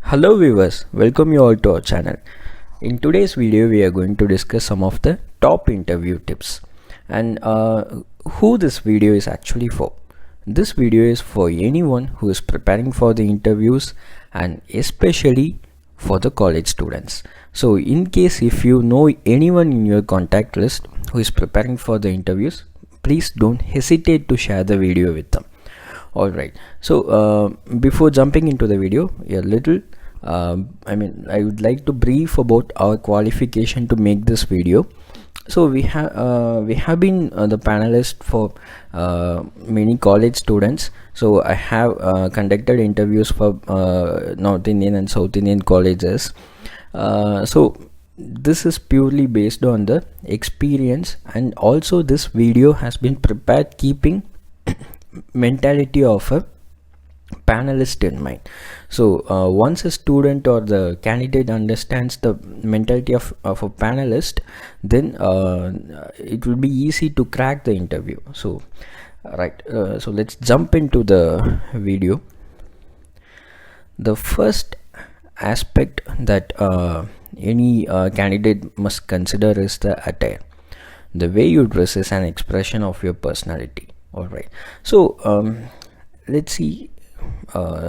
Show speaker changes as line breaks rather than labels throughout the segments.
Hello viewers, welcome you all to our channel. In today's video we are going to discuss some of the top interview tips and who this video is actually for. This video is for anyone who is preparing for the interviews and especially for the college students. So in case if you know anyone in your contact list who is preparing for the interviews, please don't hesitate to share the video with them. Alright, so before jumping into the video, a little I would like to brief about our qualification to make this video. So we have been the panelist for many college students. So I have conducted interviews for North Indian and South Indian colleges. So this is purely based on the experience, and also this video has been prepared keeping mentality of a panelist in mind. So once a student or the candidate understands the mentality of a panelist, then it will be easy to crack the interview. So so let's jump into the video. The first aspect that any candidate must consider is the attire. The way you dress is an expression of your personality. Alright, so let's see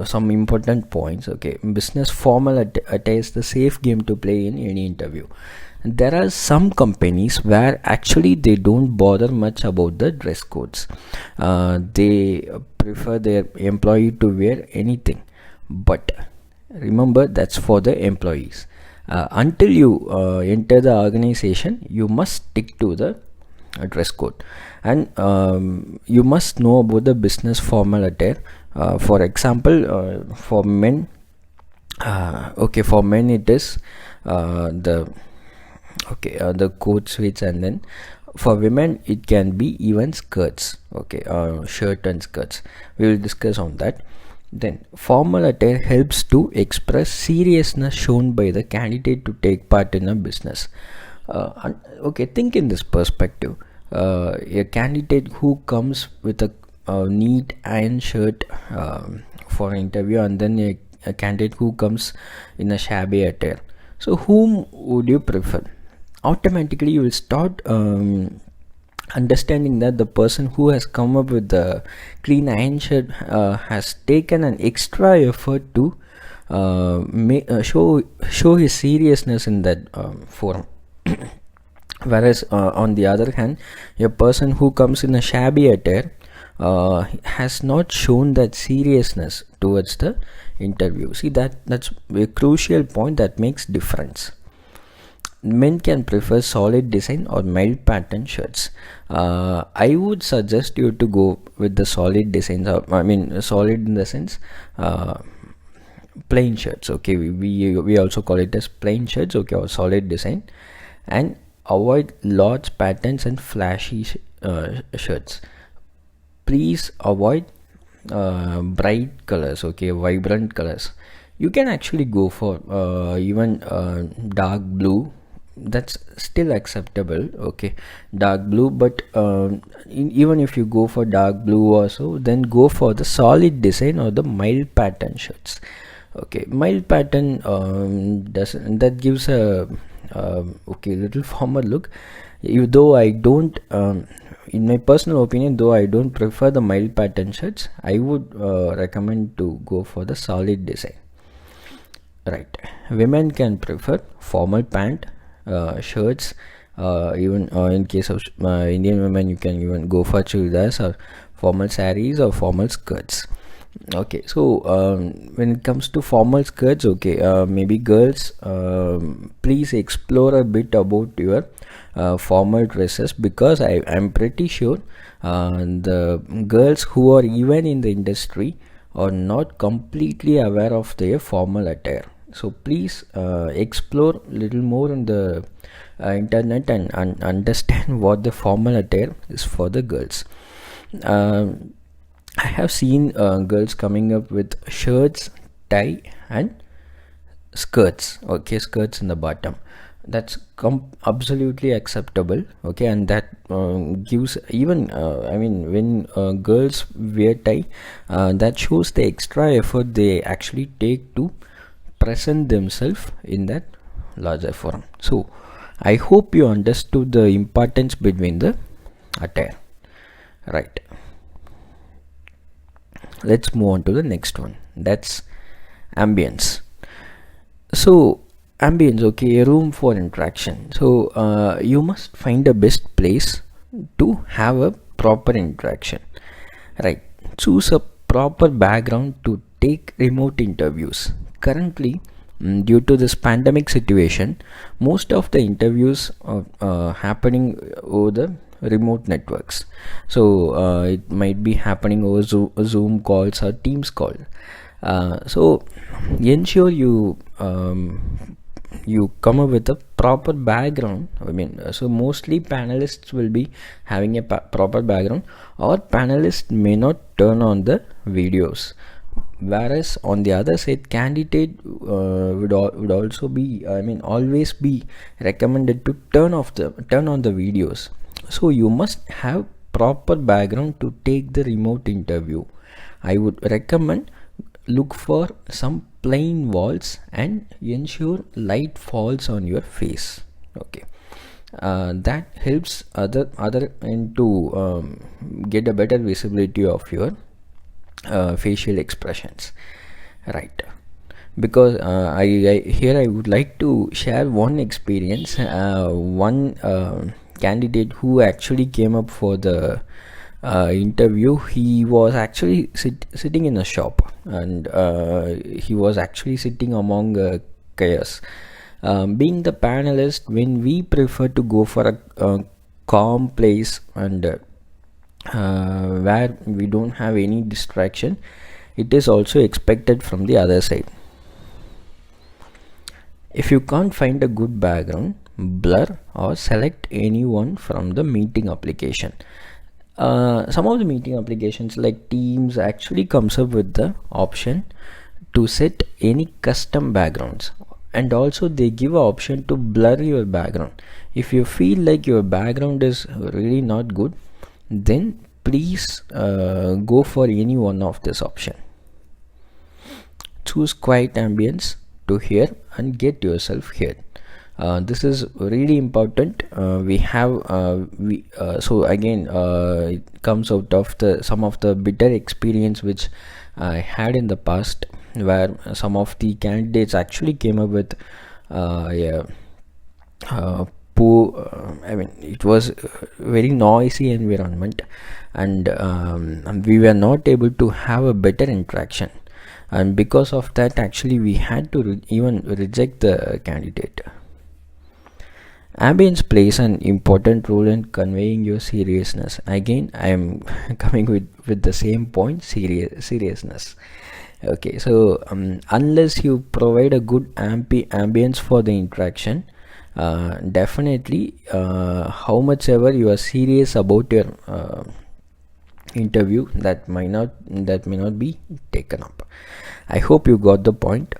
some important points. Okay, business formal attire is the safe game to play in any interview. There are some companies where actually they don't bother much about the dress codes. They prefer their employee to wear anything, but remember that's for the employees. Until you enter the organization, you must stick to the dress code, and you must know about the business formal attire. For example, for men, for men it is the coat suits, and then for women it can be even skirts. Shirt and skirts. We will discuss on that. Then formal attire helps to express seriousness shown by the candidate to take part in a business. Think in this perspective. A candidate who comes with a neat iron shirt for an interview, and then a candidate who comes in a shabby attire. So whom would you prefer? Automatically you will start understanding that the person who has come up with the clean iron shirt has taken an extra effort to show his seriousness in that forum. Whereas on the other hand, a person who comes in a shabby attire has not shown that seriousness towards the interview. See, that's a crucial point that makes difference. Men can prefer solid design or mild pattern shirts. I would suggest you to go with the solid designs. Solid in the sense plain shirts. Okay, we also call it as plain shirts. Okay, or solid design, and avoid large patterns and flashy shirts. Please avoid bright colors, vibrant colors. You can actually go for even dark blue. That's still acceptable. Dark blue, but even if you go for dark blue also, then go for the solid design or the mild pattern shirts. Mild pattern that gives a little formal look. Though I don't in my personal opinion, though I don't prefer the mild pattern shirts, I would recommend to go for the solid design. Women can prefer formal pant, shirts. Even in case of Indian women, you can even go for churidars or formal sarees or formal skirts. So when it comes to formal skirts, maybe girls, please explore a bit about your formal dresses, because I'm pretty sure the girls who are even in the industry are not completely aware of their formal attire. So please explore a little more in the internet and understand what the formal attire is for the girls. I have seen girls coming up with shirts, tie, and skirts. Skirts in the bottom. That's absolutely acceptable. And that gives even when girls wear tie, that shows the extra effort they actually take to present themselves in that larger forum. So I hope you understood the importance between the attire. Right, let's move on to the next one, that's ambience. So ambience, okay, a room for interaction. So you must find the best place to have a proper interaction, right? Choose a proper background to take remote interviews. Currently, due to this pandemic situation, most of the interviews are happening over the remote networks. So it might be happening over Zoom calls or Teams call. So ensure you come up with a proper background. So mostly panelists will be having a proper background, or panelists may not turn on the videos, whereas on the other side, candidate would also be, always be recommended to turn on the videos. So you must have proper background to take the remote interview. I would recommend look for some plain walls and ensure light falls on your face. Okay, that helps other end to get a better visibility of your facial expressions, right? Because I would like to share one experience. One candidate who actually came up for the interview, he was actually sitting in a shop, and he was actually sitting among chaos. Being the panelist, when we prefer to go for a calm place and where we don't have any distraction, it is also expected from the other side. If you can't find a good background, blur or select anyone from the meeting application. Some of the meeting applications like Teams actually comes up with the option to set any custom backgrounds, and also they give an option to blur your background. If you feel like your background is really not good, then please go for any one of this option. Choose quiet ambience to hear and get yourself heard. This is really important. So again, it comes out of some of the bitter experience which I had in the past, where some of the candidates actually came up with poor. It was a very noisy environment, and we were not able to have a better interaction. And because of that, actually, we had to even reject the candidate. Ambience plays an important role in conveying your seriousness. Again, I am coming with the same point, seriousness. Okay, so unless you provide a good ambience for the interaction, definitely how much ever you are serious about your interview, that may not be taken up. I hope you got the point.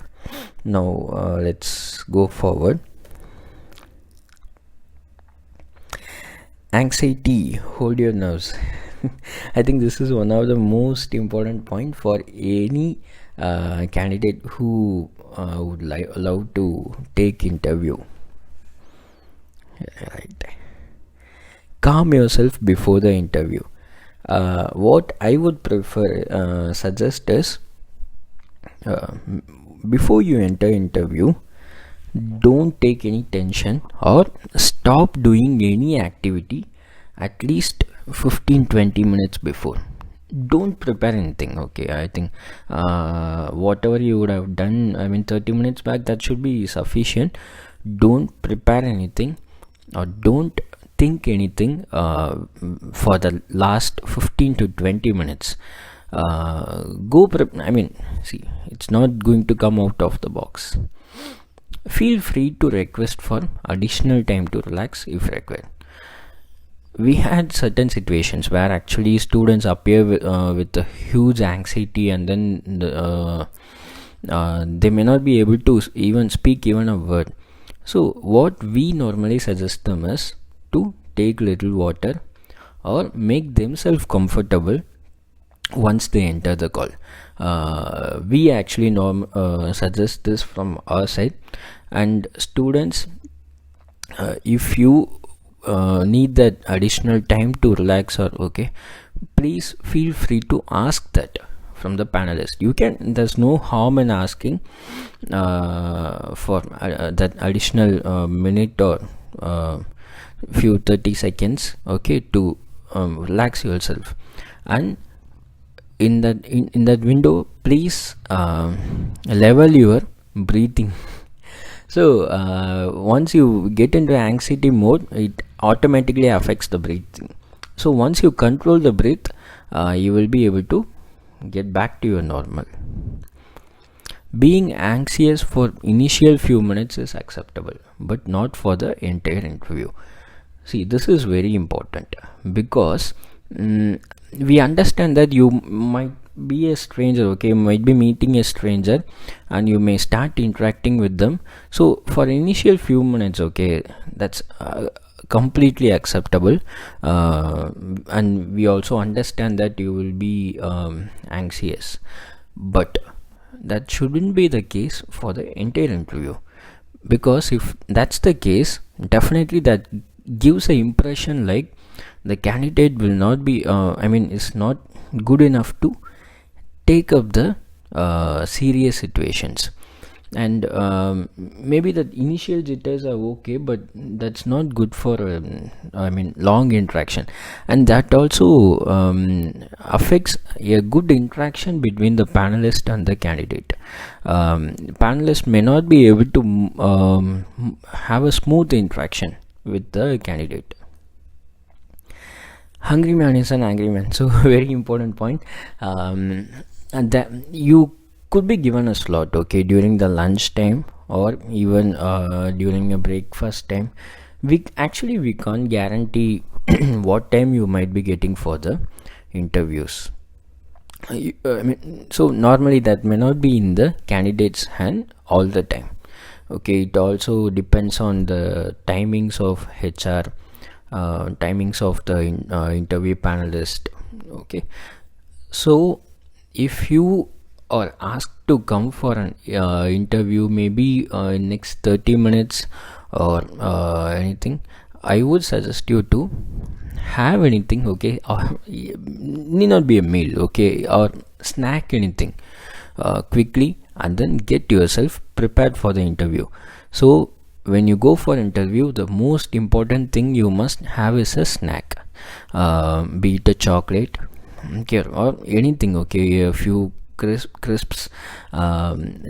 Now let's go forward. Anxiety, hold your nerves. I think this is one of the most important point for any candidate who would love to take interview. Right. Calm yourself before the interview. What I would suggest is, before you enter interview, don't take any tension or stop doing any activity at least 15-20 minutes before. Don't prepare anything. Okay, I think whatever you would have done 30 minutes back, that should be sufficient. Don't prepare anything or don't think anything for the last 15 to 20 minutes. See, it's not going to come out of the box. Feel free to request for additional time to relax if required. We had certain situations where actually students appear with a huge anxiety, and then they may not be able to even speak even a word. So what we normally suggest them is to take little water or make themselves comfortable once they enter the call. We actually suggest this from our side. And students, if you need that additional time to relax, or okay, please feel free to ask that from the panelist. You can, there's no harm in asking for that additional minute or few 30 seconds, okay, to relax yourself. And in that window, please level your breathing. So once you get into anxiety mode, it automatically affects the breathing. So once you control the breath, you will be able to get back to your normal. Being anxious for initial few minutes is acceptable, but not for the entire interview. See, this is very important, because we understand that you might be a stranger, okay, you might be meeting a stranger and you may start interacting with them. So for initial few minutes, okay, that's completely acceptable, and we also understand that you will be anxious, but that shouldn't be the case for the entire interview, because if that's the case, definitely that gives an impression like the candidate will not be is not good enough to take up the serious situations. And maybe the initial jitters are okay, but that's not good for long interaction, and that also affects a good interaction between the panelist and the candidate. Panelist may not be able to have a smooth interaction with the candidate. Hungry man is an angry man, so very important point. And that you could be given a slot, okay, during the lunch time, or even during a breakfast time. We can't guarantee what time you might be getting for the interviews. So normally that may not be in the candidate's hand all the time, okay. It also depends on the timings of HR, timings of the interview panelist, okay. So if you are asked to come for an interview, maybe in next 30 minutes or anything, I would suggest you to have anything, okay, or need not be a meal, okay, or snack anything quickly, and then get yourself prepared for the interview. So when you go for interview, the most important thing you must have is a snack, be it a chocolate, okay, or anything, okay, a few crisps.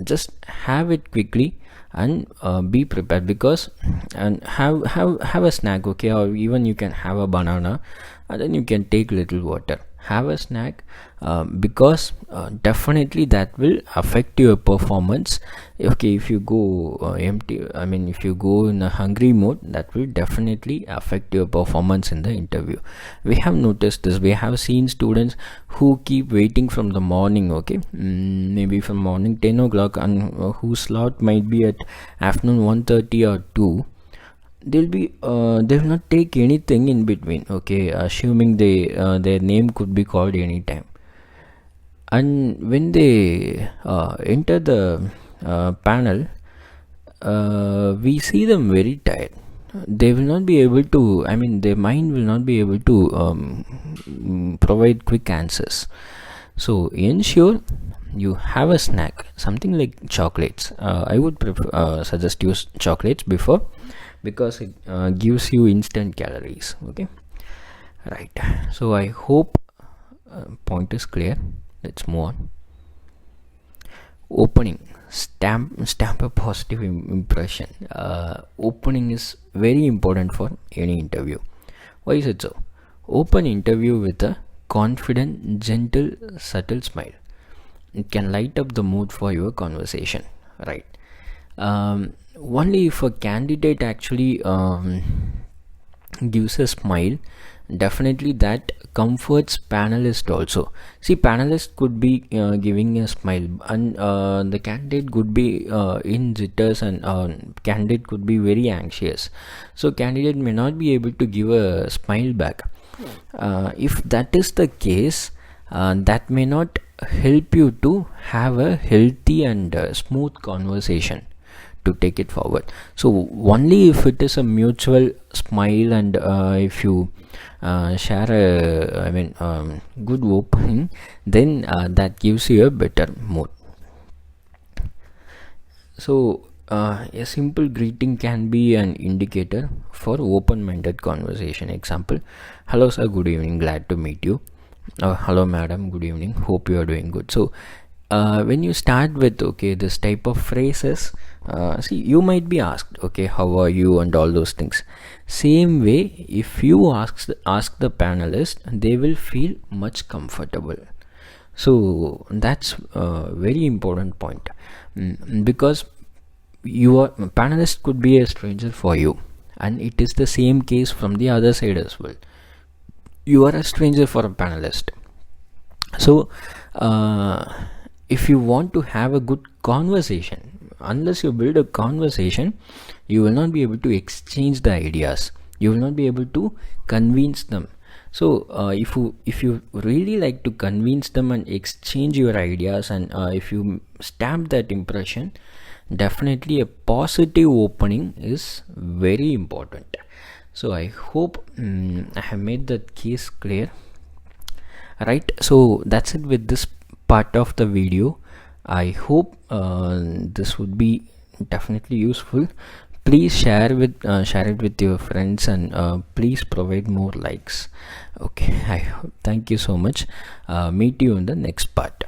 Just have it quickly and be prepared, because and have a snack, okay, or even you can have a banana and then you can take little water. Have a snack, because definitely that will affect your performance. Okay, if you go empty, if you go in a hungry mode, that will definitely affect your performance in the interview. We have noticed this. We have seen students who keep waiting from the morning, okay, maybe from morning 10 o'clock, and whose slot might be at afternoon 1:30 or 2. They will not take anything in between, okay, assuming their name could be called anytime. And when they enter the panel, we see them very tired. They will not be able to, their mind will not be able to provide quick answers. So ensure you have a snack, something like chocolates. I would suggest use chocolates before, because it gives you instant calories, okay, right. So I hope point is clear. Let's move on. Opening, stamp a positive impression. Opening is very important for any interview. Why is it so? Open interview with a confident, gentle, subtle smile. It can light up the mood for your conversation, right? Only if a candidate actually gives a smile, definitely that comforts panelist also. See, panelist could be giving a smile, and the candidate could be in jitters, and candidate could be very anxious, so candidate may not be able to give a smile back. If that is the case, that may not help you to have a healthy and smooth conversation to take it forward. So only if it is a mutual smile and if you share a good opening, then that gives you a better mood. So a simple greeting can be an indicator for open-minded conversation. Example: hello sir, good evening, glad to meet you. Hello madam, good evening, hope you are doing good. So when you start with this type of phrases, see, you might be asked, okay, how are you, and all those things. Same way, if you ask the panelist, they will feel much comfortable. So that's a very important point, because your panelist could be a stranger for you, and it is the same case from the other side as well. You are a stranger for a panelist. So if you want to have a good conversation, unless you build a conversation, you will not be able to exchange the ideas, you will not be able to convince them. So if you really like to convince them and exchange your ideas, and if you stamp that impression, definitely a positive opening is very important. So I hope I have made that case clear, right? So that's it with this part of the video. I hope this would be definitely useful. Please share it with your friends, and please provide more likes. Okay, thank you so much. Meet you in the next part.